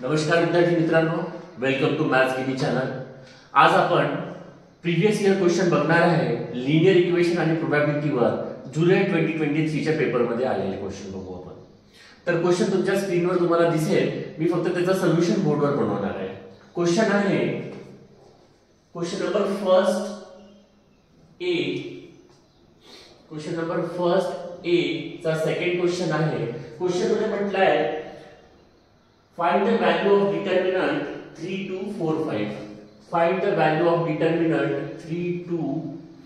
नमस्कार विद्यार्थी मित्रांनो, वेलकम टू मॅथ्स गिनी चॅनल। आज आपण प्रीवियस इयर क्वेश्चन बघणार आहे। लिनियर इक्वेशन आणि प्रोबॅबिलिटीवर जुलै 2023 च्या पेपर मध्ये आलेले क्वेश्चन बघू आपण। तर क्वेश्चन तुमच्या स्क्रीनवर तुम्हाला दिसेल, मी फक्त त्याचा सोल्युशन बोर्डवर बनवणार आहे। क्वेश्चन आहे क्वेश्चन नंबर फर्स्ट ए चा सेकंड क्वेश्चन आहे। क्वेश्चन मध्ये म्हटलंय find the value of determinant 3 2 4 5 find the value of determinant 3 2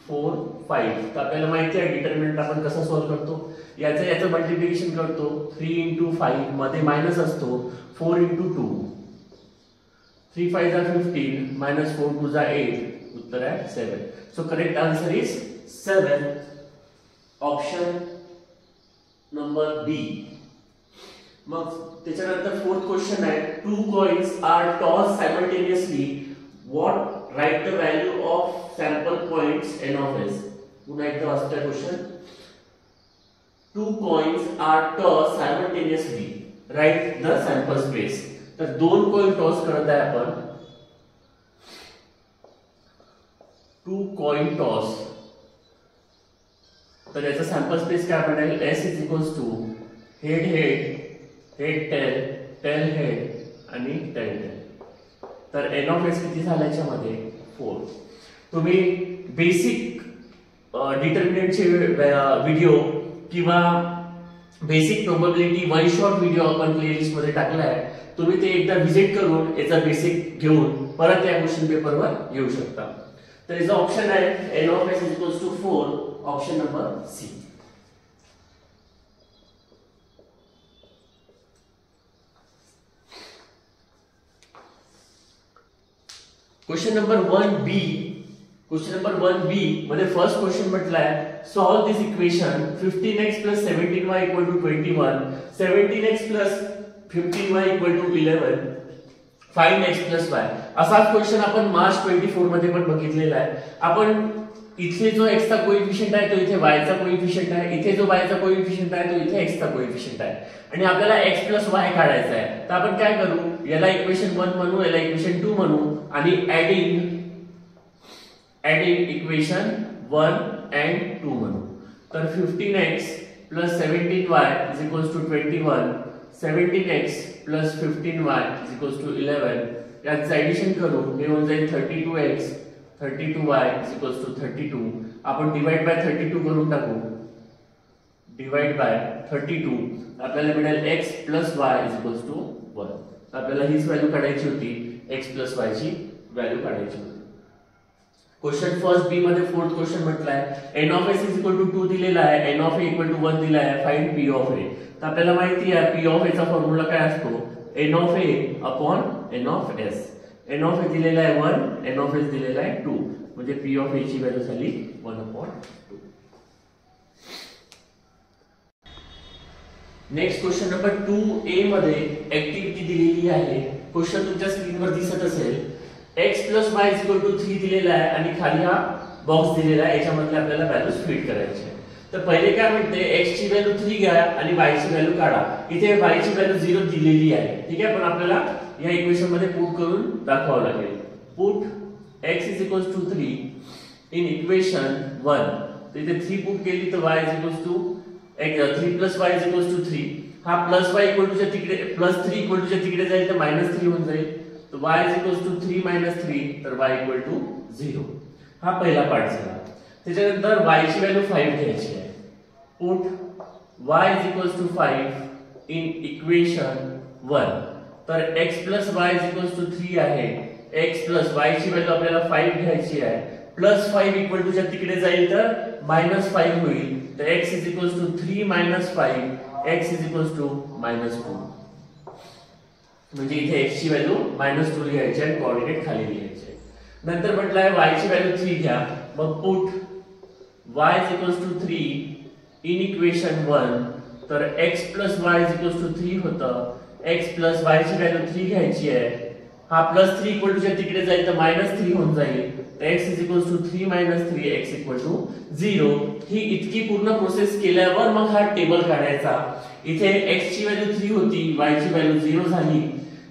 4 5 तर आपल्याला माहिती आहे डिटरमिनंट आपण कसा सॉल्व करतो। याचं मल्टिप्लिकेशन करतो 3 * 5 मध्ये मायनस असतो 4 * 2 3 5 = 15 -4 2 = 8 उत्तर आहे 7। So correct answer is 7 option number B. मग त्याच्यानंतर फोर्थ क्वेश्चन आहे two coins are toss simultaneously what write the value of sample points n of s। पुन्हा एकदा वाचतोय question two coins are toss simultaneously write the sample space. तर दोन coin toss करत आहे आपण, टू कॉइन टॉस, तर याचा सॅम्पल स्पेस काय बनेल s head head head tail tail head आणि टेल टेल। तर n ऑफ s किती झालं याच्यामध्ये 4। तुम्ही बेसिक डिटरमिनंटचे व्हिडिओ किंवा basic probability one shot video आपण प्लेलिस्ट मध्ये टाकलाय, तुम्ही ते एकदा व्हिजिट करून याचा बेसिक घेऊन परत या क्वेश्चन पेपरवर येऊ शकता। तर याचा ऑप्शन आहे n of s 4 option number C. Question number 1b मध्ये फर्स्ट क्वेश्चन म्हटलाय solve this equation 15x + 17y = 21 17x + 15y = 11 find x + y। असाच क्वेश्चन आपण मार्च 24 मध्ये पण बघितलेला आहे। आपण इथे जो x चा कोएफिशिएंट आहे तो इथे y चा कोएफिशिएंट आहे, इथे जो y चा कोएफिशिएंट आहे तो इथे x चा कोएफिशिएंट आहे आणि आपल्याला x + y काढायचा आहे। तर आपण काय करू, याला इक्वेशन 1 म्हणू, याला इक्वेशन 2 म्हणू आणि ऍडिंग इक्वेशन 1 and 2 म्हणू। तर 15x + 17y = 21 17x + 15y = 11 याचं एडिशन करू, हे होऊन जाईल 32x 32y = 32। आपण डिवाइड बाय 32 करून टाकू, डिवाइड बाय 32 आपल्याला मिळेल x + y = 1। आपल्याला हीच व्हॅल्यू काढायची होती, x + y ची व्हॅल्यू काढायची होती। क्वेश्चन फर्स्ट बी मध्ये फोर्थ क्वेश्चन म्हटलाय n ऑफ s = 2 दिलेला आहे, n ऑफ a = 1 दिला आहे, फाइंड p ऑफ a। तर आपल्याला माहिती आहे p ऑफ a चा फॉर्म्युला काय असतो, n of a upon n of s। n of a दिलेला आहे 1, n ऑफ s दिलेला आहे 2, म्हणजे p ऑफ a ची व्हॅल्यू झाली 1/2। नेक्स्ट क्वेश्चन नंबर 2a मध्ये ऍक्टिव्हिटी दिलेली आहे। क्वेश्चन तुमच्या स्क्रीनवर दिसत असेल x + y = 3 दिलेला आहे आणि खाली हा बॉक्स दिलेला आहे, याच्यामध्ये आपल्याला व्हॅल्यूज फिट करायचे आहे। तर पहिले काय म्हणते x ची व्हॅल्यू 3 घ्या आणि y ची व्हॅल्यू काढा। इथे y ची व्हॅल्यू 0 दिलेली आहे, ठीक आहे, पण आपल्याला या इक्वेशन मध्ये पुट करून दाखवावं लागेल। Put x = 3 in equation 1। तर इथे 3 पुट केली तर y = 3 + y = 3। हा प्लस y = च्या तिकडे +3 = च्या तिकडे जाईल तर -3 होऊन जाईल, तर y = 3 - 3 तर y = 0। हा पहिला पार्ट झाला। त्याच्यानंतर y ची व्हॅल्यू 5 घ्यायची आहे। Put y = 5 in equation 1। तर x + y = 3 आहे, x + y ची व्हॅल्यू आपल्याला 5 घ्यायची आहे, +5 = च्या तिकडे जाईल तर -5 होईल, तर x = 3 - 5 x = -2। म्हणजे इथे x ची व्हॅल्यू -2 लिहायची आहे, कोऑर्डिनेट खाली लिहायचे। नंतर म्हटलंय y ची व्हॅल्यू 3 घ्या, मग पुट y = 3 इन इक्वेशन 1। तर x + y = 3 होतं, x + y ची व्हॅल्यू 3 घ्यायची आहे, हा +3 = च्या तिकडे जाईल तर -3 होऊन जाईल, तर x = 3 - 3 x = 0। ही इतकी पूर्ण प्रोसेस केल्यावर मग हा टेबल काढायचा। इथे x ची व्हॅल्यू 3 होती, y ची व्हॅल्यू 0 झाली,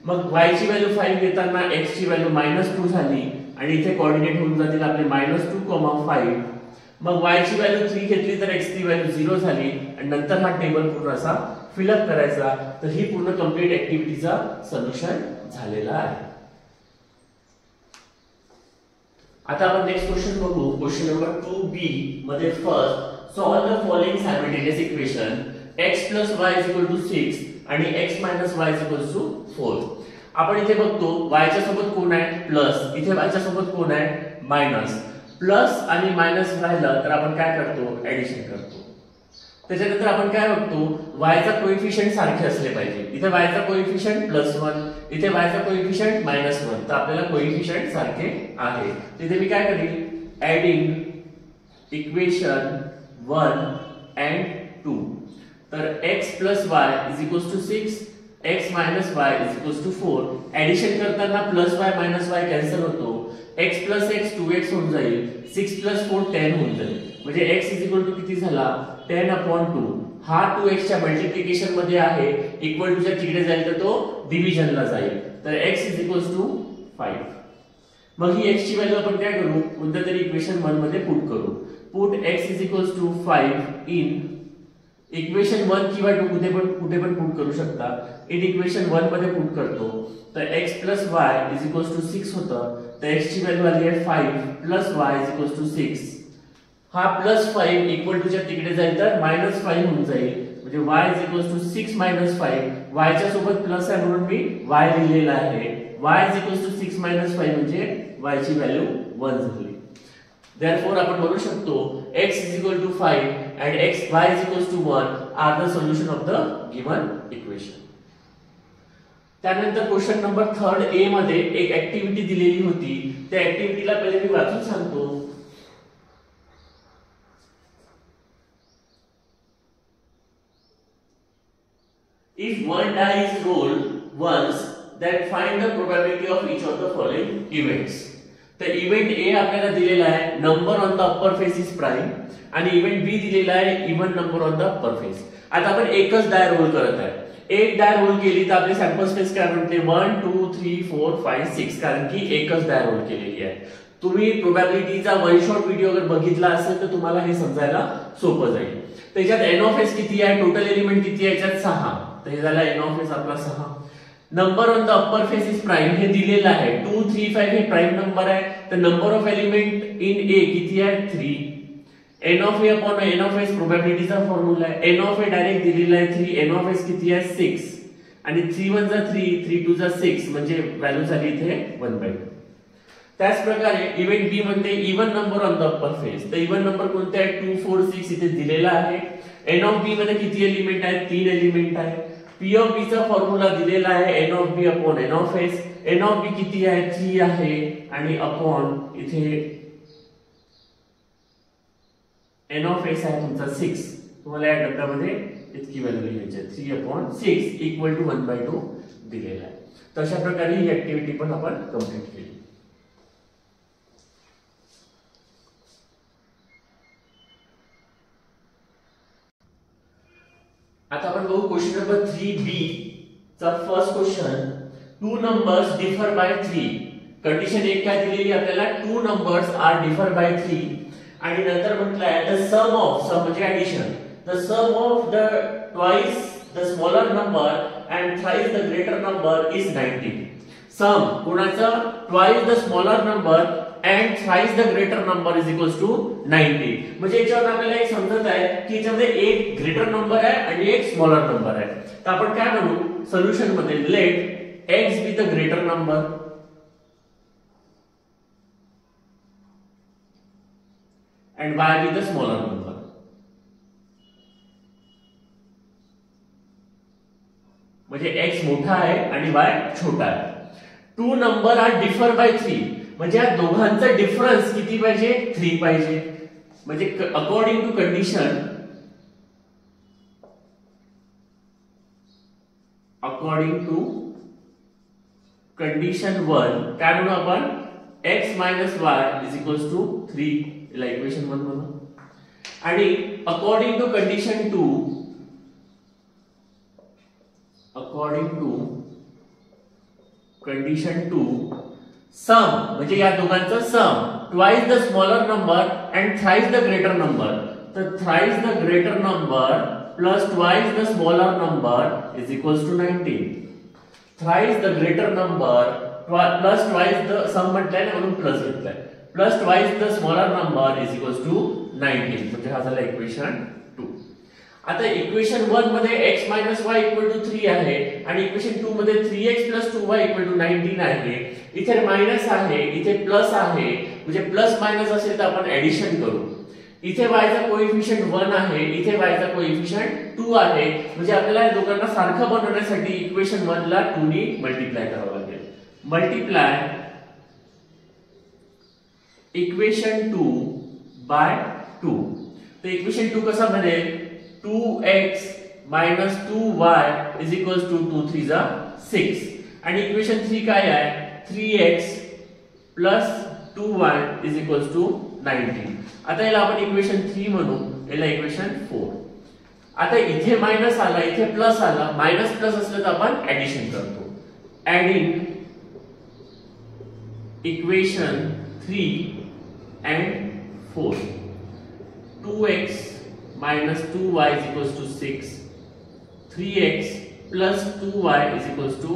मग y ची व्हॅल्यू 5 घेताना x ची व्हॅल्यू -2 झाली आणि इथे कोऑर्डिनेट होऊन जातील आपले -2, 5. मग y ची व्हॅल्यू 3 घेतली तर x ची व्हॅल्यू 0 झाली आणि नंतर हा टेबल पूर्ण असा फिलअप करायचा. तर ही पूर्ण कंप्लीट ऍक्टिव्हिटीचा सोल्युशन झालेला आहे. आता आपण नेक्स्ट क्वेश्चन बघू. क्वेश्चन नंबर 2b मध्ये first solve the following simultaneous equation x + y = 6 आणि x - y = 4. आपण इथे बघतो y च्या सोबत कोण आहे प्लस, इथे y च्या सोबत कोण आहे मायनस. प्लस आणि मायनस राहिलं तर आपण काय करतो ऍडिशन करतो. त्याच्यानंतर आपण काय बघतो y चा कोएफिशिएंट सारखे असले पाहिजे. इथे y चा कोएफिशिएंट +1, इथे y चा कोएफिशिएंट -1. तर आपल्याला कोएफिशिएंट सारखे आहे. तिथे मी काय करेन ऍडिंग इक्वेशन 1 and 2. तर x + y = 6, x - y = 4. Addition करताना +y - y कॅन्सल होतो. x + x 2x होऊन जाईल. 6 + 4 10 होऊन जाईल. म्हणजे x = किती झाला 10/2. हा 2x च्या मल्टिप्लिकेशन मध्ये आहे. इक्वल टू च्या तिकडे जाईल तर तो डिव्हिजनला जाईल. तर x = 5. मग ही x ची व्हॅल्यू आपण काय करू कोणत्या तरी इक्वेशन 1 मध्ये पुट करू. पुट x = 5 इन इक्वेशन 1 किंवा 2 कुठे पण पुट करू शकता. इन इक्वेशन 1 मध्ये पुट करतो तर x + y = 6 होतं. तर x ची व्हॅल्यू आली आहे 5 + y = 6. हा +5 इक्वल टू च्या तिकडे जाईल तर -5 होऊन जाईल. म्हणजे y = 6 - 5. y च्या सोबत प्लस आहे म्हणून मी y लिहिलेला आहे. y = 6 - 5 म्हणजे y ची व्हॅल्यू 1 झाली. Therefore आपण म्हणू शकतो x = 5 and y = 1 are the solution of the given equation. त्यानंतर क्वेश्चन नंबर 3 ए मध्ये एक ऍक्टिव्हिटी दिलेली होती. त्या ऍक्टिव्हिटीला पहिले मी वाचून सांगतो. If one die is rolled once, then find the probability of each of the following events. तर इव्हेंट ए आपल्याला दिलेला आहे number on the upper face is prime आणि इव्हेंट बी दिलेला आहे even number on the upper face. आता आपण एकच डाय रोल करत आहे. एक डाय रोल केली तर आपली सॅम्पल स्पेस काय म्हणते 1 2 3 4 5 6 कारण की एकच डाय रोल केलेली आहे. तुम्ही प्रोबॅबिलिटीचा वन शॉट व्हिडिओ जर बघितला असेल तर तुम्हाला हे समजायला सोपं जाईल. त्याच्यात एन ऑफ एस किती आहे टोटल एलिमेंट किती आहे याच्यात 6. तर हे झाला एन ऑफ एस आपला 6. Number on the upper face is prime हे दिलेलं आहे 2 3 5 हे प्राइम नंबर आहे. तर number of element in A किती आहे 3. N of A upon N of S प्रोबॅबिलिटीचा फॉर्म्युला आहे. एन ऑफ ए डायरेक्ट दिलेला आहे 3. एन ऑफ एस किती आहे 6 आणि 3 1 जा 3 3 2 जा 6 म्हणजे व्हॅल्यू झाली इथे 1/2. त्याच प्रकारे इव्हेंट बी म्हणते even number on the upper face. तर इव्हन नंबर कोणते आहे 2 4 6 इथे दिलेला आहे. एन ऑफ बी मध्ये किती एलिमेंट आहेत 3 एलिमेंट आहे. पी ऑफ बी चा फॉर्म्युला दिलेला आहे N of B upon N of S. N of B किती आहे 3 आहे आणि अपॉन इथे एन ऑफ एस आहे तुमचा 6. तुम्हाला या डब्यामध्ये इतकी व्हॅल्यू लिहायची आहे 3/6 इक्वल टू 1/2 दिलेला आहे. तर अशा प्रकारे ही ऍक्टिव्हिटी पण आपण कंप्लीट केली. आता आपण बघू क्वेश्चन नंबर 3b चा first question. 2 numbers differ by 3. Condition एक काय दिलेली आपल्याला 2 नंबर्स आर डिफर बाय 3 आणि नंतर म्हटलंय द सम म्हणजे addition the sum of the twice the smaller number and thrice the greater number is 90. Sum कोणाचा twice the smaller number and thrice the greater number is equals to 90. म्हणजे याच्यावर आपल्याला एक समजत आहे की याच्यामध्ये एक ग्रेटर नंबर आहे आणि एक स्मॉलर नंबर आहे. तर आपण काय म्हणू सोल्युशन मध्ये let x be the greater number and y be the smaller number. म्हणजे x मोठा आहे आणि y छोटा आहे. 2 नंबर आर डिफर बाय 3 म्हणजे या दोघांचा डिफरन्स किती पाहिजे 3 पाहिजे. म्हणजे according to condition according to condition 1 काय म्हणू आपण x - y = 3 ला इक्वेशन 1 म्हणू. आणि according to condition 2 according to condition 2 sum म्हणजे या दोघांचं sum twice the smaller number and thrice the greater number. तर thrice the greater number plus twice the smaller number is equals to 19. Thrice the greater number plus twice the sum म्हटलंय म्हणून plus घेतलाय plus twice the smaller number is equals to 19. म्हणजे हा झाला equation 2. आता equation 1 मध्ये x y equal to 3 आहे आणि इक्वेशन 2 मध्ये 3x 2y इक्वल टू 19 आहे. इथे मायनस आहे इथे प्लस आहे म्हणजे प्लस मायनस असेल तर आपण ऍडिशन करू. इथे y चा कोएफिशियंट 1 आहे इथे y चा कोएफिशियंट 2 आहे म्हणजे आपल्याला या दोघांना सारखं बनवण्यासाठी इक्वेशन 1 ला 2 ने मल्टिप्लाय करावं लागेल. Multiply equation 2 by 2. तर इक्वेशन 2 कसा बनेल 2x minus 2y is equals to 2 3 जा 6 आणि इक्वेशन 3 काय आहे 3x plus 2y is equals to 19. आता याला आपण इक्वेशन 3 म्हणू याला इक्वेशन 4. आता इथे मायनस आला इथे प्लस आला मायनस प्लस असलं तर आपण ऍडिशन करतो. Adding equation 3 and 4 2x minus 2y is equals to 6 3x plus 2y is equals to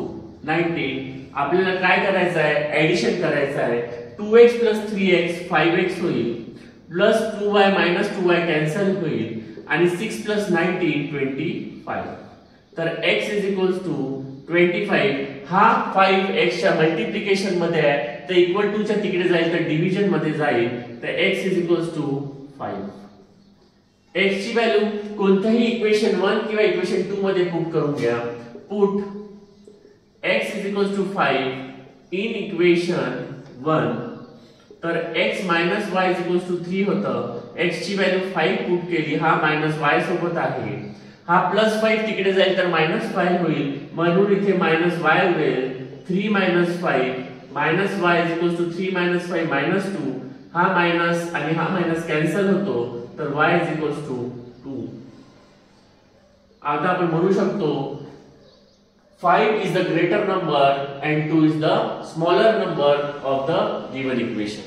19. आपल्याला काय करायचं आहे ऍडिशन करायचं आहे 2x plus 3x 5x होईल plus 2y minus 2y cancel होईल आणि 6 plus 19 25. तर x is equals to 25 हा 5x च्या मल्टिप्लिकेशन मध्ये आहे तर इक्वल टू च्या तिकडे जाईल तर डिव्हिजन मध्ये जाईल तर x is equals to 5. x ची व्हॅल्यू कोणत्याही इक्वेशन 1 किंवा इक्वेशन 2 मध्ये पुट करून घ्या. Put x is equals to 5 in equation 1 तर x minus y is equals to 3 होतं. x ची व्हॅल्यू 5 पुट केली हा मायनस y सोबत आहे हा प्लस 5 तिकडे जाईल तर मायनस 5 होईल म्हणून इथे मायनस y होईल 3 minus 5 minus y is equals to 3 minus 5 minus 2 हा मायनस आणि हा मायनस कॅन्सल होतो तर y is equals to 2. आता आपण म्हणू शकतो 5 is the greater number and 2 is the smaller number of the given equation.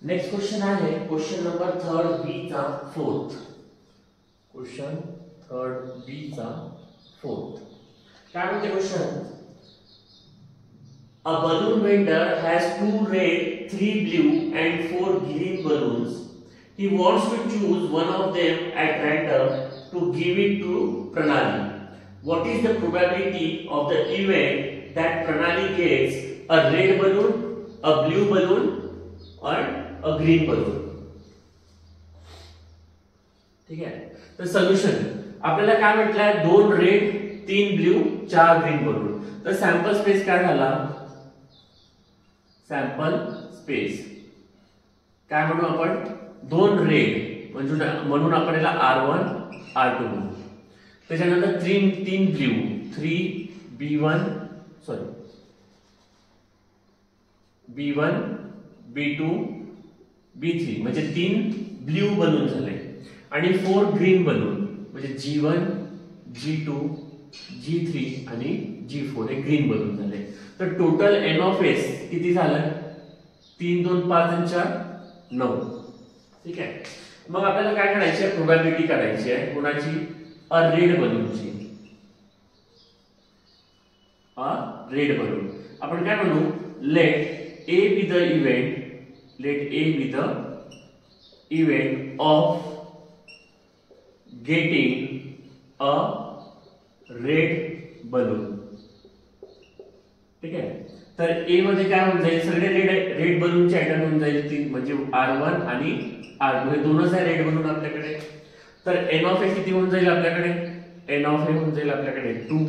Next question आहे क्वेश्चन नंबर 3 बी चा 4th. क्वेश्चन 3 बी चा 4th. काय म्हणते question A balloon vendor has 2 red, 3 blue and 4 green balloons. He wants to choose one of them at random to give it to Pranali. What is the probability of the event that Pranali gets a red balloon, a blue balloon or a green balloon? ठीक आहे. तर solution आपल्याला काय म्हटलंय 2 red 3 blue 4 green balloon. तर sample space काय झाला sample space काय म्हणू आपण 2 रेड म्हणून आपण याला R1 R2 म्हणू. त्याच्यानंतर 3 blue 3 B1 B1 B2 B3 म्हणजे 3 ब्ल्यू बलून झाले आणि 4 ग्रीन बलून म्हणजे G1 G2 G3 आणि G4 हे ग्रीन बलून झाले. तर टोटल n ऑफ s किती झालं 3 2 5 आणि 4 9. ठीक आहे. मग आपल्याला काय करायची आहे प्रोबॅबिलिटी करायची आहे कोणाची अ रेड बलूनची. अ रेड बलून आपण काय म्हणू let a be the event of getting a red balloon. ठीक आहे. तर ए मध्ये काय होऊन जाईल सगळे रेड बलूनचे ऍटम होऊन जाईल म्हणजे R1 आणि R2 हे दोनच आहे रेड बलून आपल्याकडे. तर n ऑफ a किती होऊन जाईल आपल्याकडे n ऑफ a होऊन जाईल आपल्याकडे 2.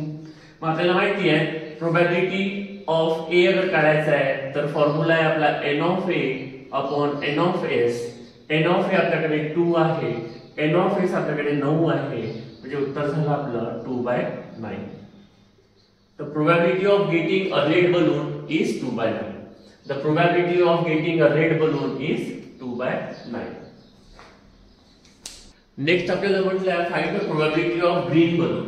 मग आपल्याला माहिती आहे प्रोबॅबिलिटी ऑफ a अगर काढायचा आहे तर फॉर्म्युला आहे आपला n of a upon n of s. n of a आपल्याकडे 2 आहे n ऑफ s आपल्याकडे 9 आहे म्हणजे उत्तर झालं आपलं 2/9. The probability of getting a red balloon is 2/9. The probability of getting a red balloon is 2/9. Next आपल्याला म्हटलं find the probability of green balloon.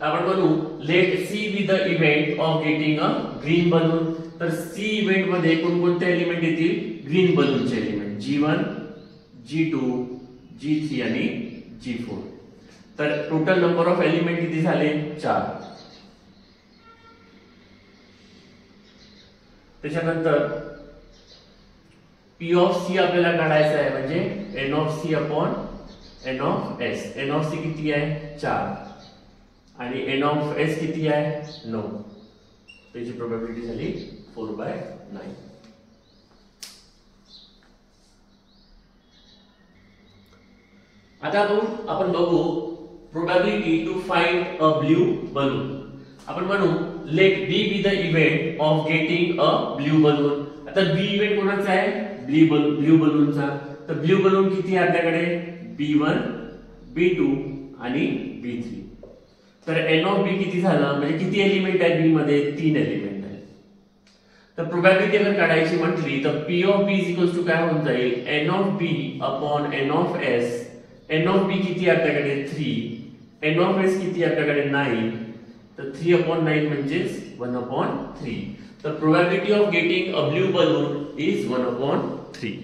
आपण म्हणू let C be the event of getting a green balloon. तर C event मध्ये कोणकोणते element येतील? Green बलूनचे element G1, G2, G3 आणि G4. तर टोटल नंबर ऑफ एलिमेंट किती झाले? 4. त्याच्यानंतर P ऑफ C आपल्याला काढायचा आहे, म्हणजे N of C upon N of S. N of C किती आहे? 4 आणि N ऑफ S किती आहे? 9. त्याची प्रोबॅबिलिटी झाली 4/9. आता आपण बघू probability to find a blue balloon. आपण म्हणू let B be the event of getting a blue balloon. आता B इव्हेंट कोणाचा आहे? ब्लू बलूनचा. तर ब्लू बलून किती आहे आपल्याकडे? B1, B2 आणि B3. तर N ऑफ B किती झालं? म्हणजे किती एलिमेंट आहे B मध्ये? 3 एलिमेंट आहे. तर प्रोबॅबिलिटी जर काढायची म्हटली तर P of B equals to काय होऊन जाईल? N of B upon N of S. N of B किती आहे आपल्याकडे? 3. N ऑफ S किती आहे आपल्याकडे? 9. तर 3/9 म्हणजे 1/3. तर probability of getting a blue balloon is 1/3.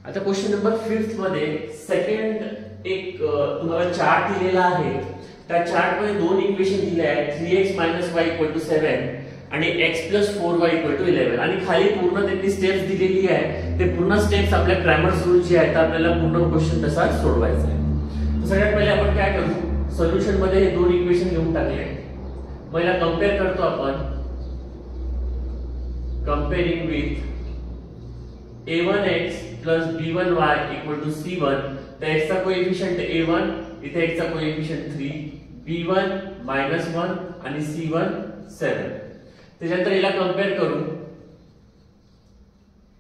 आता क्वेश्चन नंबर 5 मध्ये सेकंड एक तुम्हाला चार्ट दिलेला आहे. त्या चार्ट मध्ये दोन इक्वेशन दिले आहेत, 3x - y 7 आणि x + 4y 11. आणि खाली पूर्ण त्यांनी स्टेप्स दिलेली आहे. ते पूर्ण स्टेप्स आपल्या क्रॅमर्स रूल जे आहेत आपल्याला पूर्ण क्वेश्चन तसा सोडवायचा आहे. तर सगळ्यात पहिले आपण काय करू? सोल्युशन मध्ये हे दोन इक्वेशन घेऊन टाकले. पहिला कंपेअर करतो आपण. कंपेअरिंग विथ a1x + b1y = c1. तर x चा कोएफिशिएंट a1, इथे x चा कोएफिशिएंट 3, b1 -1 आणि c1 7. त्याच्यानंतर याला कंपेअर करू.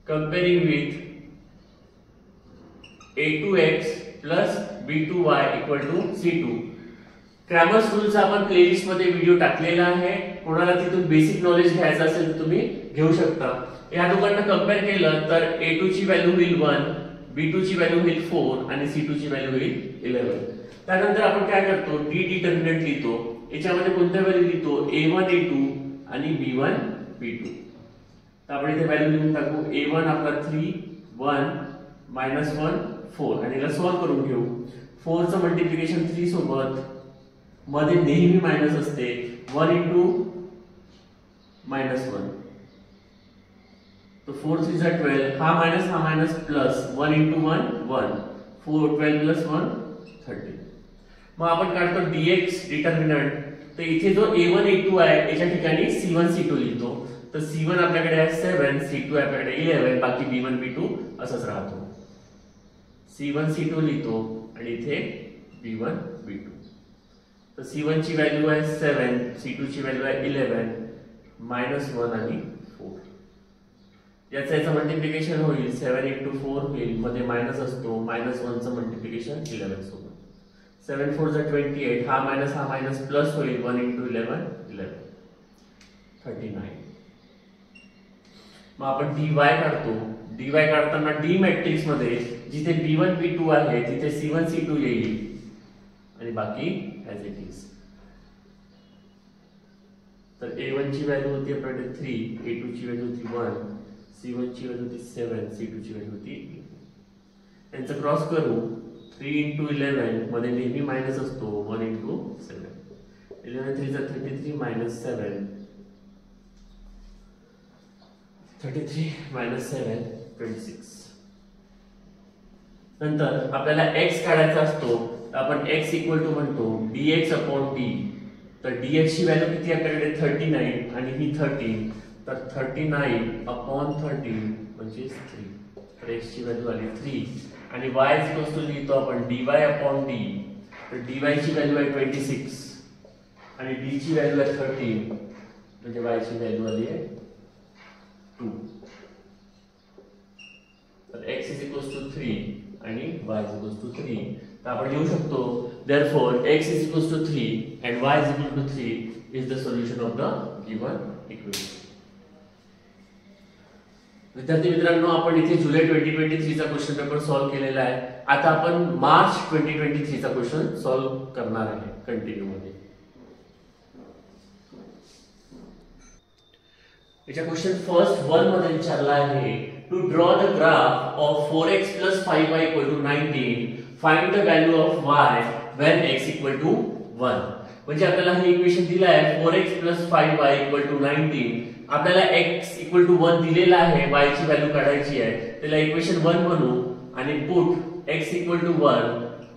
कंपेअरिंग with a2x + b2y = c2. Cramer's रूलचा आपण प्लेलिस्ट मध्ये व्हिडिओ टाकलेला आहे. कोणाला तिथून बेसिक नॉलेज घ्यायचं असेल तर तुम्ही घेऊ शकता. या दोघांना कंपेअर केलं तर a2 ची व्हॅल्यू होईल 1, b2 ची व्हॅल्यू होईल 4 आणि c2 ची व्हॅल्यू होईल 11. त्यानंतर आपण काय करतो? डी डिटर्मिनंट लिहितो. याच्यामध्ये कोणत्या व्हॅल्यू लिहितो? a1 a2 आणि b1 b2. तर आपण इथे व्हॅल्यू लिहून टाकू. a1 आपला 3, 1 -1 4 आणि याला सॉल्व्ह करून घेऊ. 4 चं मल्टिप्लिकेशन 3 सोबत मध्ये नेहमी मायनस असते. 1 × -1. तो 4 3 = 12. हा मायनस प्लस 1 × 1 1. 4 12 + 1 30. मग आपण काढतो dx डिटर्मिनंट. तर इथे जो a1 a2 आहे याच्या ठिकाणी c1 c2 लिहितो. तर c1 आपल्याकडे आहे 7, c2 आपल्याकडे 11, बाकी b1 b2 असंच राहतो. c1 c2 लिहितो आणि इथे b1 b2. तर c1 ची व्हॅल्यू आहे 7, c2 ची व्हॅल्यू आहे 11, -1 आणि 4. याचं मल्टिप्लिकेशन होईल 7 × 4 होईल, मध्ये मायनस असतो. -1 चं मल्टिप्लिकेशन 11 सोबत. 7 4 = 28. हा मायनस प्लस होईल. 1 × 11 11 39. मग आपण dy काढतो. dy काढताना d मॅट्रिक्स मध्ये जिथे b1 b2 आहे तिथे c1 c2 येईल आणि बाकी ॲज इट इज. तर a1 ची व्हॅल्यू होती आपल्याकडे 3, a2 ची व्हॅल्यू होती 1, c1 ची व्हॅल्यू होती 7, c2 ची व्हॅल्यू होती 8. त्यांचं क्रॉस करू. 3 × 11 मध्ये नेहमी मायनस असतो. 1 × 7. 11 3 = 33 -7. 33 - 7 26. नंतर आपल्याला x काढायचा असतो. तर आपण x = म्हणतो dx/d. तर dx ची व्हॅल्यू किती आपल्याकडे? 39 आणि ही 13. तर 39/13 म्हणजे 3. तर x ची व्हॅल्यू आली 3 आणि y लिहितो आपण dy/d. तर dy ची व्हॅल्यू आहे 26 आणि d ची व्हॅल्यू आहे 13 म्हणजे y ची व्हॅल्यू आली आहे 2. तर x = 3 आणि y = 3. तर आपण लिहू शकतो therefore x = 3 and y = 3 is the solution of the given equation. विद्यार्थी मित्रांनो, आपण इथे जुलै 2023 चा क्वेश्चन पेपर सॉल्व्ह केलेला आहे. आता आपण मार्च 2023 चा क्वेश्चन सॉल्व्ह करणार आहे कंटिन्यू मध्ये. याचा क्वेश्चन फर्स्ट 1 मध्ये विचारला आहे, to draw the graph of 4x + 5y = 19, find the value of y when x = 1. म्हणजे आपल्याला हे इक्वेशन दिलं आहे 4x + 5y = 19. आपल्याला x = 1 दिलेला आहे, y ची व्हॅल्यू काढायची आहे. त्याला इक्वेशन 1 म्हणू आणि पुट x = 1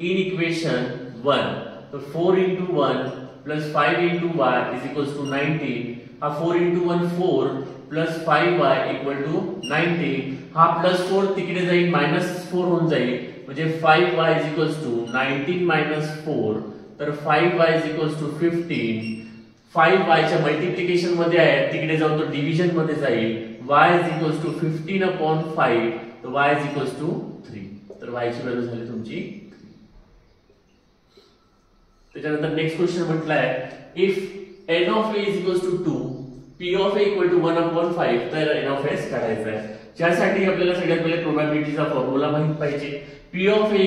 इन इक्वेशन 1. तर 4 * 1 + 5 * y = 19. हा 4 * 1 4 + 5y = 19. हा +4 तिकडे जाईल, -4 होऊन जाईल, म्हणजे 5y = 19 - 4. तर 5y = 15. 5y च्या मल्टिप्लिकेशन मध्ये आहे, तिकडे जाऊन तो डिव्हिजन मध्ये जाईल. y = 15/5. तर y = 3. तर y ची व्हॅल्यू झाली तुमची 3. त्याच्यानंतर नेक्स्ट क्वेश्चन म्हटलाय, if n of a = 2, p of a = 1/5, तर n of s काढायचा आहे. ज्यासाठी आपल्याला सगळ्यात पहिले प्रोबॅबिलिटीचा फॉर्म्युला माहित पाहिजे. p of a =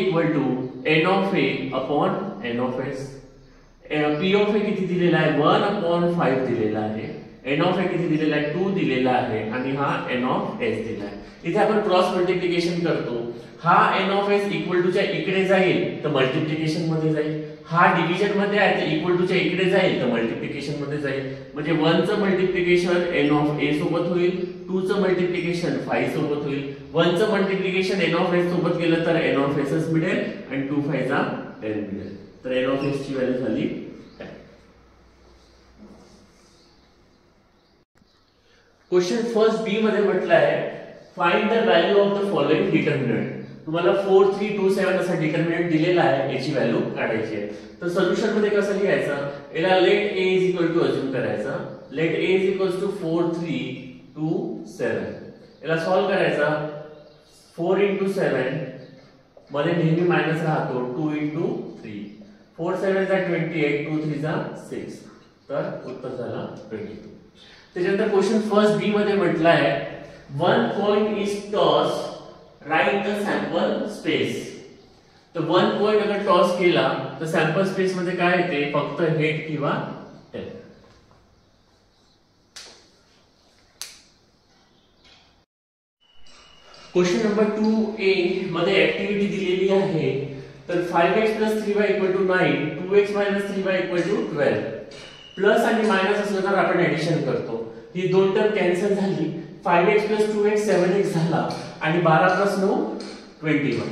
n of a/n of s. p of a किती दिलेला आहे, 1/5 दिलेला आहे. n of a किती दिलेला आहे, 2 दिलेला आहे आणि हा n of s दिला आहे. इथे आपण क्रॉस मल्टिप्लिकेशन करतो. हा n of s equal to च्या इकडे जाईल तर मल्टिप्लिकेशन मध्ये जाईल. हा डिव्हिजन मध्ये आहे तर इक्वल टू च्या इकडे जाईल तर मल्टिप्लिकेशन मध्ये जाईल. म्हणजे 1 चं मल्टिप्लिकेशन n of a सोबत होईल, 2 चं मल्टिप्लिकेशन 5 सोबत होईल. 1 चं मल्टिप्लिकेशन n of s सोबत केलं तर n of s मिळेल आणि 2 5 चा 10 मिळेल. तर n of s ची व्हॅल्यू झाली 10. क्वेश्चन फर्स्ट बी मध्ये म्हटलं आहे, find the value of the following determinant. तुम्हाला 4 3 2 7 असा डिटर्मिनंट दिलेला आहे, याची व्हॅल्यू काढायची आहे. तर सोल्युशन मध्ये कसं लिहायचं, याला लेट a अज्यूम करायचा. Let a 4 3 2 7. याला सॉल्व करायचा. 4 * 7 मध्ये नेहमी मायनस राहतो, 2 * 3. 4 7 = 28, 2 3 = 6. तर उत्तर झाला 22. त्याच्यानंतर क्वेश्चन फर्स्ट बी मध्ये म्हटलं आहे, one point is toss, right the sample space. तर 1 पॉइंट अगर टॉस केला तर सॅम्पल स्पेस मध्ये काय येते, फक्त हेड किंवा टेल. क्वेश्चन नंबर 2a मध्ये ऍक्टिव्हिटी दिलेली आहे. तर 5x + 3y = 9, 2x - 3y = 12. Plus आणि मायनस असलं तर आपण ऍडिशन करतो. ही दोन टर्म कॅन्सल झाली. 5x + 2x 7x झाला आणि 12 + 9 21.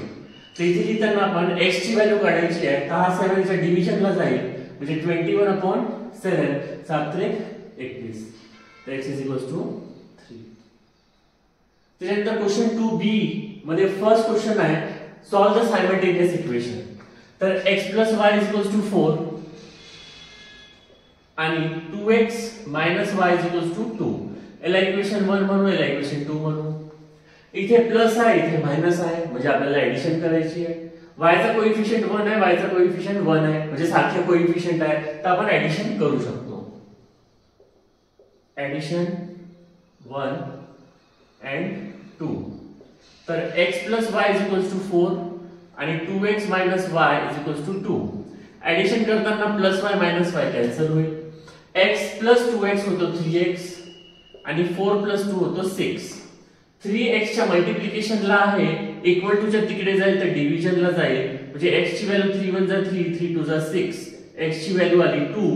तर इथे लिहिताना आपण x ची व्हॅल्यू काढायची आहे. तर हा 7 च्या डिव्हिजनला जाईल, म्हणजे 21/7 7 × 21. तर x = 3. त्यानंतर क्वेश्चन 2b मध्ये फर्स्ट क्वेश्चन आहे, सॉल्व द सायमल्टेनियस इक्वेशन. तर x + y = 4 आणि 2x - y = 2. याला इक्वेशन 1 म्हणू, याला इक्वेशन 2 म्हणू. इथे प्लस आहे, इथे मायनस आहे, म्हणजे आपल्याला ऍडिशन करायची आहे. y चा कोएफिशिएंट 1 आहे, y चा कोएफिशिएंट 1 आहे, म्हणजे सारखे कोएफिशिएंट आहे, तर आपण ऍडिशन करू शकतो. Addition 1 and 2. तर x + y = 4 आणि 2x - y = 2. ऍडिशन करताना +y - y कॅन्सल होईल. x + 2x होतो 3x आणि 4 + 2 होतो 6. 3x च्या मल्टिप्लिकेशनला आहे, इक्वल टू च्या तिकडे जाईल तर डिव्हिजनला जाईल, म्हणजे x ची व्हॅल्यू 3 × 1 = 3, 3 × 2 = 6. x ची व्हॅल्यू आली 2.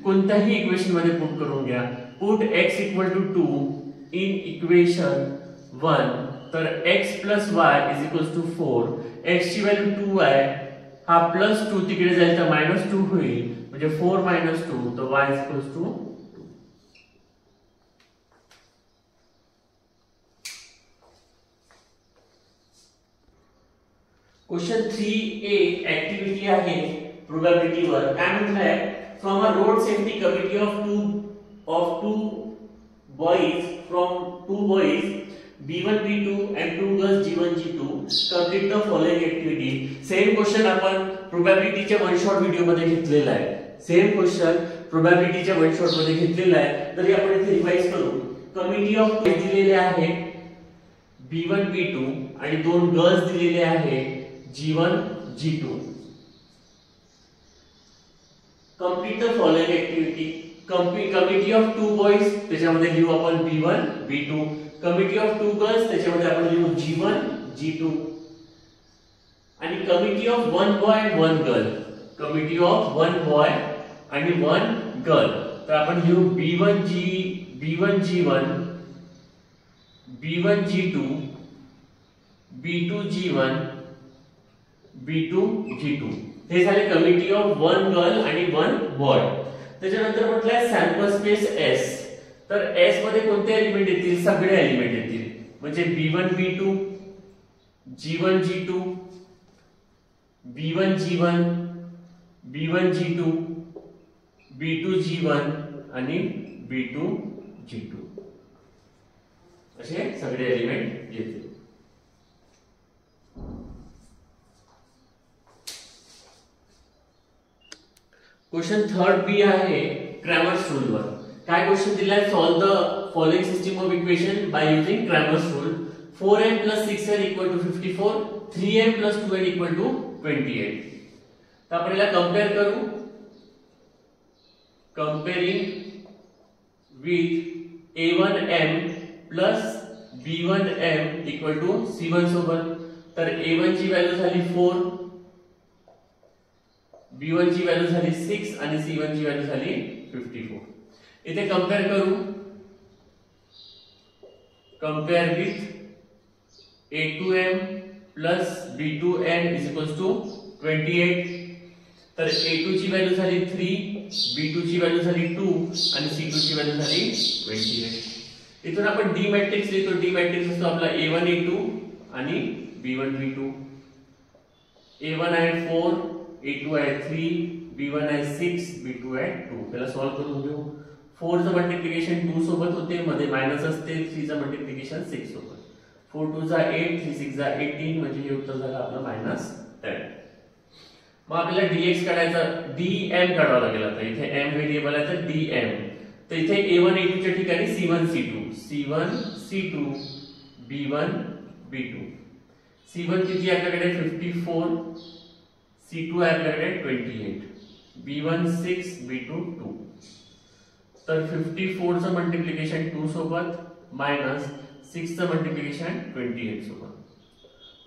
कोणत्याही इक्वेशन मध्ये पुट करून घ्या. Put x = 2 in equation 1. तर x + y = 4. x ची व्हॅल्यू 2 आहे, हा +2 तिकडे जाईल तर -2 होईल, म्हणजे 4 - 2, तर y = 2. क्वेश्चन 3a ऍक्टिव्हिटी आहे प्रोबॅबिलिटी वर. काय म्हटलंय, from a road safety committee of two boys B1 B2 and 2 girls G1 G2 complete the following activity. Same question आपण प्रोबॅबिलिटीच्या वन शॉट व्हिडिओ मध्ये घेतलेला आहे. सेम क्वेश्चन प्रोबॅबिलिटीच्या वन शॉट मध्ये घेतलेला आहे, तरी आपण इथे रिवाइज करू. कमिटी ऑफ दिलेले आहे B1 B2 आणि दोन गर्ल्स दिलेले आहे G1 G2. Complete the following activity. Committee of 2 boys त्याच्यामध्ये लिहू आपण B1 B2. Committee of 2 girls त्याच्यामध्ये आपण लिहू G1 G2. आणि committee of 1 boy 1 girl. Committee of 1 boy आणि 1 गर्ल. तर आपण लिहू B1 G1 B1 G2 B2 G1 B2 G2. हे झाले कमिटी ऑफ 1 गर्ल आणि 1 बॉय. त्याच्यानंतर म्हटलंय सॅम्पल स्पेस S. तर S मध्ये कोणते एलिमेंट येतील? सगळे एलिमेंट येतील. म्हणजे B1 B2 G1 G2 B1 G1 B1 G2 B2 G1 आणि B2 G2 असे सगळे एलिमेंट येतील. क्वेश्चन थर्ड बी आहे क्रॅमर्स रूल वर. काय क्वेश्चन दिलाय? Solve the following system of equation by using Cramer's rule. 4n + 6n = 54, 3n + 2n = 28. तर आपण याला कंपेअर करू. कंपेअरिंग विथ a1m + b1m = c1 सोबत. तर a1 ची व्हॅल्यू झाली 4, b1 ची व्हॅल्यू झाली 6 आणि c1 ची व्हॅल्यू झाली 54. इथे कंपेअर करू. Compare with a2m + b2n = 28. तर a2 ची व्हॅल्यू झाली 3, b2 ची व्हॅल्यू झाली 2 आणि c2 ची व्हॅल्यू झाली 28. इथून आपण डी मॅट्रिक्स लिहितो. डी मॅट्रिक्स असतो आपला a1 a2 आणि b1 b2. a1 आहे 4, a2 आहे 3, b1 आहे 6, b2 आहे 2. त्याला सॉल्व करून घेऊ. 4 चं मल्टिप्लिकेशन 2 सोबत होते, मध्ये मायनस असते. 3 चं मल्टिप्लिकेशन 6 सोबत. 4 2 चा 8, 3 6 चा 18 म्हणजे हे उत्तर झालं आपलं -10. मग आपल्याला dx काढायचा, dm काढावा लागेल. आता इथे m व्हेरिएबल आहे तर dm. तर इथे a1 a2 च्या ठिकाणी c1 c2 b1 b2. c1 किती आहे आपल्याकडे? 54, c2 आहे आपल्याकडे 28, b1 6 b2 2. तर 54 चं मल्टिप्लिकेशन 2 सोबत मायनस 6 चं मल्टिप्लिकेशन 28 सोबत.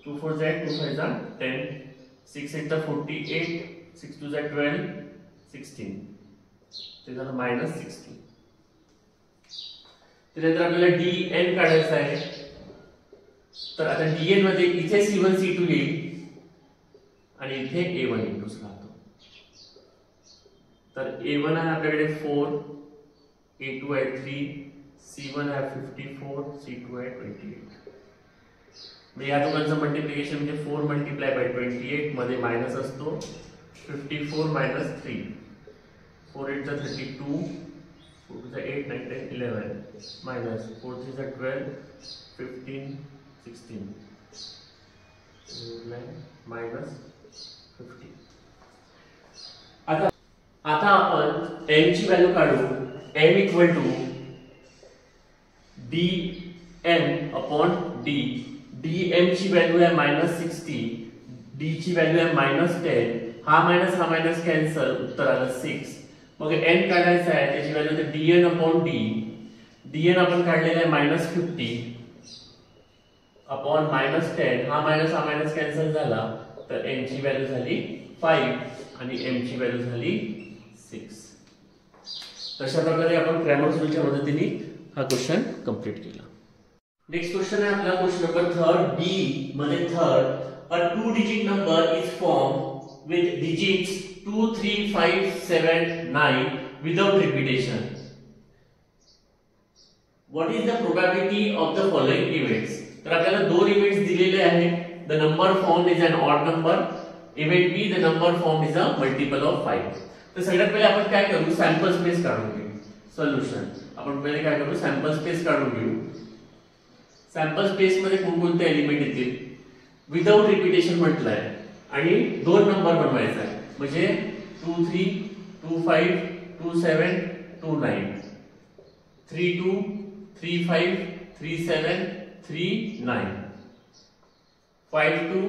2 4 जा 2 5 जा 10, 6 8 जा 48, 6 2 जा 12, 16. ते झालं -16. त्यानंतर आपल्याला dn काढायचा आहे. तर आता dn मध्ये इथे c1 c2 येईल आणि इथे a1 a2 राहतो. तर a1 आहे आपल्याकडे 4, a2 आहे 3, c1 आहे 54, c2 आहे 28. म्हणजे या दोघांचं मल्टिप्लिकेशन म्हणजे 4 × 28 मध्ये मायनस असतो. 54 - 3, 4 8 जा 32, 4 2 जा 8 9 10 11 मायनस 4 3 जा 12, 15 16 -50. आता आपण m ची व्हॅल्यू काढू. m = dm/d. dm ची व्हॅल्यू आहे -60, d ची व्हॅल्यू आहे -10. हा मायनस कॅन्सल, उत्तर आलं 6. मग n काढायचा आहे, त्याची व्हॅल्यू आहे dn/d. dn आपण काढलेला आहे -50 अपॉन -10. हा मायनस कॅन्सल झाला, तर n ची व्हॅल्यू झाली 5 आणि m ची व्हॅल्यू झाली 6. तशा प्रकारे आपण क्रॅमर्स रूलच्या मदतीने हा क्वेश्चन कंप्लीट केला. नेक्स्ट क्वेश्चन आहे आपला क्वेश्चन नंबर 3 डी मध्ये third. A 2 digit number is form with digits 2 3 5 7 9 without repetition. What is the probability of the following events. तर आपल्याला दोन इव्हेंट्स दिलेले आहेत. The number formed is an odd number. Event B, the number formed is a multiple of 5. तर सगळ्यात पहिले आपण काय करू? सॅम्पल स्पेस काढून घेऊ. सोल्युशन आपण पहिले काय करू? सॅम्पल स्पेस काढून घेऊ. सॅम्पल स्पेस मध्ये कोणकोणते एलिमेंट येतील? विदाउट रिपीटेशन म्हटलंय आणि दोन नंबर बनवायचा आहे. म्हणजे 2 3 2 5 2 7 2 9, 3 2 3 5 3 7 3 9, 5 2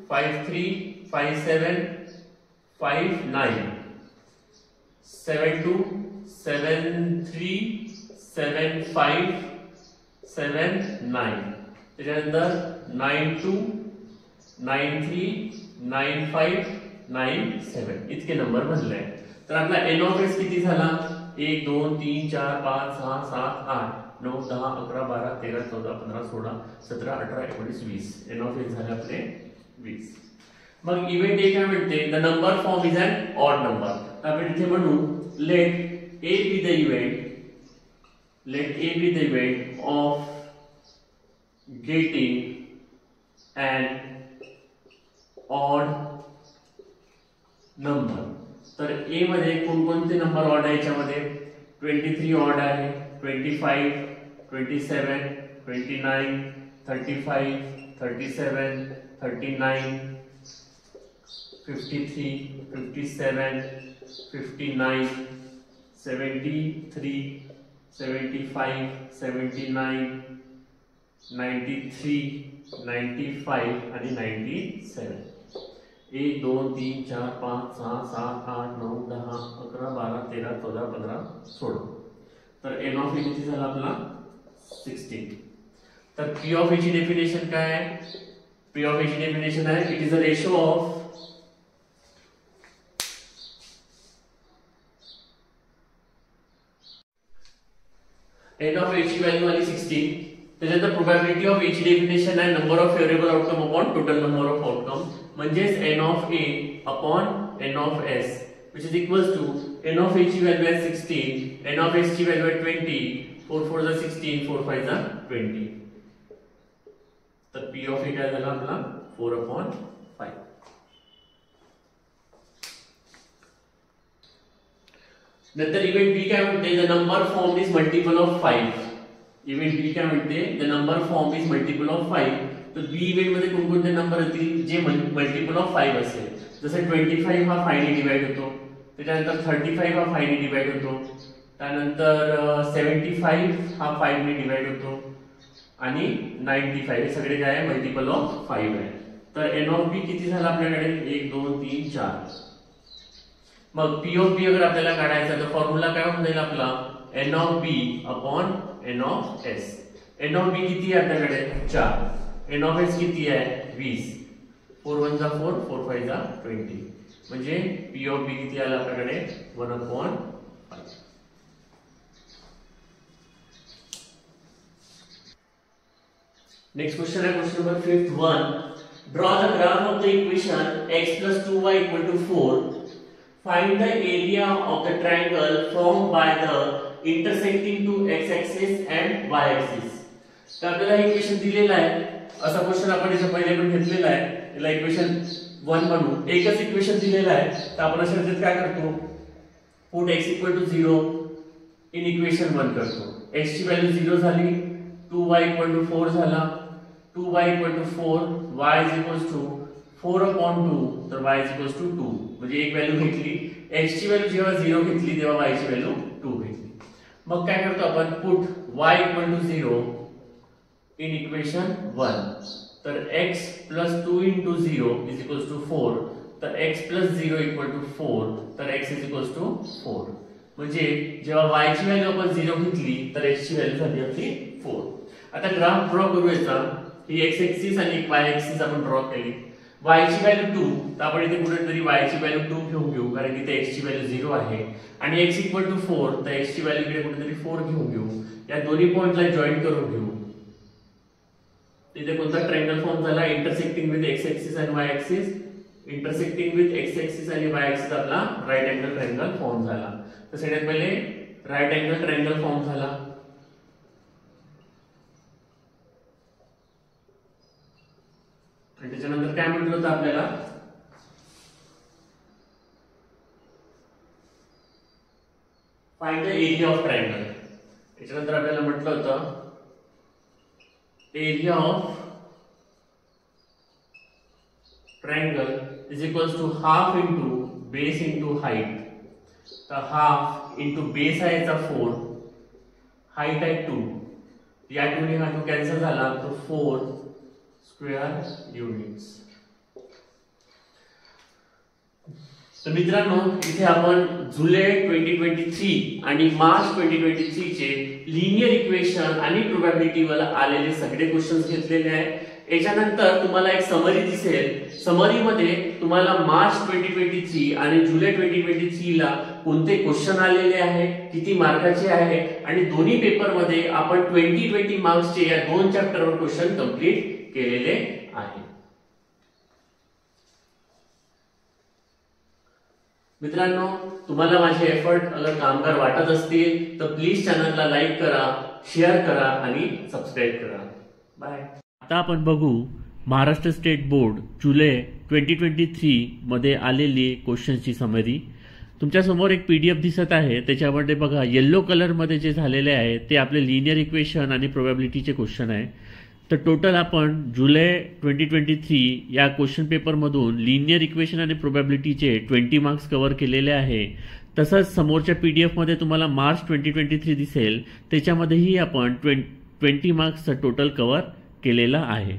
5 3 5 7 5 9, 7 2 7 3 7 5 7 9, त्याच्यानंतर 9 2 9 3 9 5 9 7 इतके नंबर बनले. तर आपला एन ऑफ एक्स किती झाला? 1 2 3 4 5 6 7 8 9 10 11 12 13 14 15 16 17 18 19 20. एन ऑफ एक्स झाले आपले 20. मग इव्हेंट ए काय म्हणते? The number form is an odd number. तर आपण इथे म्हणू let A be the event of getting an odd number. तर ए मध्ये कोणकोणते नंबर ऑड आहे? याच्यामध्ये 23 ऑड आहे, 25 27 29 35 37 39 53 57 59 73 75 79 93 95 आणि 97. 1 2 3 4 5 6 7 8 9 10 11 12 13 14 15 16. तर एन ऑफ ए किती झाला आपला? 16. तर पी ऑफ ए ची डेफिनेशन काय आहे? पी ऑफ ए ची डेफिनेशन आहे it is a ratio of N of A ची व्हॅल्यू आली 16. त्याच्यानंतर प्रोबॅबिलिटी ऑफ एची डेफिनेशन आहे number of favourable outcome upon total number of outcome, म्हणजेच N of A upon N of S which is equals to n of a ची value आहे 16, n of s ची value आहे 20, 4 4 जा 16, 4 5 जा 20. तर p of a काय झाला आपला 4/5. नंतर इव्हेंट बी काय म्हणते? The number form is multiple of 5. Event B काय म्हणते? The number form is multiple of 5. तर बी इव्हेंट मध्ये कोणकोणते नंबर येतील जे मल्टिपल ऑफ 5 असेल? जसं 25 हा 5 ने डिवाइड होतो, त्याच्यानंतर 35 हा 5 ने डिवाइड होतो, त्यानंतर 75 हा 5 ने डिवाइड होतो आणि 95 हे सगळे काय आहे? मल्टिपल ऑफ 5 आहे. तर एन ऑफ बी किती झाला आपल्याकडे? 1 2 3 4. मग पी ऑफ बी अगर आपल्याला काढायचा तर फॉर्म्युला काय होऊन जाईल आपला? N of B upon N of S. N of B किती आहे आपल्याकडे? 4. एन ऑफ एस किती आहे? 20. 4 1 जा 4, 4 5 जा 20. म्हणजे पी ऑफ बी किती आला आपल्याकडे? 1/5. नेक्स्ट क्वेश्चन आहे question number 51. Draw the graph of the equation x plus 2y equal to 4. Find the area of the triangle formed by the intersecting two x-axis and y-axis. तर आपल्याला equation दिलेलं आहे. असा question आपण याच्या पहिले पण घेतलेला आहे. याला इक्वेशन 1 म्हणू. एकच इक्वेशन दिलेलं आहे तर आपण अशा रीतीत काय करतो? Put x equal to 0 in equation 1 करतो. x ची व्हॅल्यू 0 झाली, 2y equal to 4 झाला, 2y equal to 4, y is equals to 4/2, तर y is equals to 2. म्हणजे एक व्हॅल्यू घेतली. x ची व्हॅल्यू जेव्हा 0 घेतली तेव्हा y ची व्हॅल्यू 2 घेतली. मग काय करतो आपण? Put y equal to 0 in equation 1. तर x plus 2 into 0 is equals to 4. तर x plus 0 equal to 4. तर x is equals to 4. म्हणजे जेव्हा y ची व्हॅल्यू आपण 0 घेतली तर x ची व्हॅल्यू झाली आपली 4. आता ग्राफ ड्रॉ करूया. ही x एक्सिस आणि y एक्सिस आपण ड्रॉ केली. y ची व्हॅल्यू 2, तर आपण इथे कुठेतरी y ची व्हॅल्यू 2 घेऊन घेऊ कारण इथे x ची व्हॅल्यू 0 आहे आणि x equal to 4, तर x ची व्हॅल्यू इकडे कुठेतरी 4 घेऊन घेऊ. या दोन्ही पॉइंटला जॉईन करून घेऊ. इथे कोणता ट्रायंगल फॉर्म झाला? इंटरसेक्टिंग विथ x एक्सिस आणि y axis. Intersecting with x axis आणि y एक्सिस आपला राइट अँगल ट्रायंगल फॉर्म झाला. तर सगळ्यात पहिले राइट अँगल ट्रायंगल फॉर्म झाला. आणि त्याच्यानंतर काय म्हटलं होतं आपल्याला? Find the area of triangle. त्याच्यानंतर आपल्याला म्हटलं होतं area of triangle is equals to half into base into height. तर हाफ इंटू बेस आहे याचा 4, हाइट आहे 2, या 2 हा 2 कॅन्सल झाला, तो 4 स्क्वेअर युनिट्स. तर मित्रांनो, इथे आपण जुलै 2023 आणि मार्च 2023 चे लिनियर इक्वेशन आणि प्रोबॅबिलिटी वर आलेले सगळे क्वेश्चन्स घेतलेले आहेत. याच्यानंतर तुम्हाला एक समरी दिसेल. समरीमध्ये तुम्हाला मार्च 2023 आणि जुलै 2023 ला कोणते क्वेश्चन आलेले आहे, किती मार्काचे आहे, आणि दोन्ही पेपरमध्ये आपण 20 मार्क्सचे या 2 चॅप्टरवर क्वेश्चन कंप्लीट केलेले आहे. मित्रांनो, तुम्हाला माझे एफर्ट अगर कामगार वाटत असतील तर प्लीज चॅनलला लाईक करा, शेअर करा आणि सबस्क्राईब करा. बाय. आता आपण बघू महाराष्ट्र स्टेट बोर्ड जुलै 2023 मध्ये आलेली क्वेश्चनची समरी. तुमच्या समोर एक PDF दिसत आहे. त्याच्यामध्ये बघा येलो कलर मध्ये जे झालेले आहे ते आपले लिनियर इक्वेशन आणि प्रोबॅबिलिटीचे क्वेश्चन आहे. तर टोटल आपण जुलै 2023 या क्वेश्चन पेपरमधून लिनियर इक्वेशन आणि प्रोबॅबिलिटीचे 20 मार्क्स कव्हर केलेले आहे. तसंच समोरच्या PDF मध्ये तुम्हाला मार्च 2023 दिसेल, त्याच्यामध्येही आपण 20 मार्क्सचं टोटल कव्हर केलेला आहे.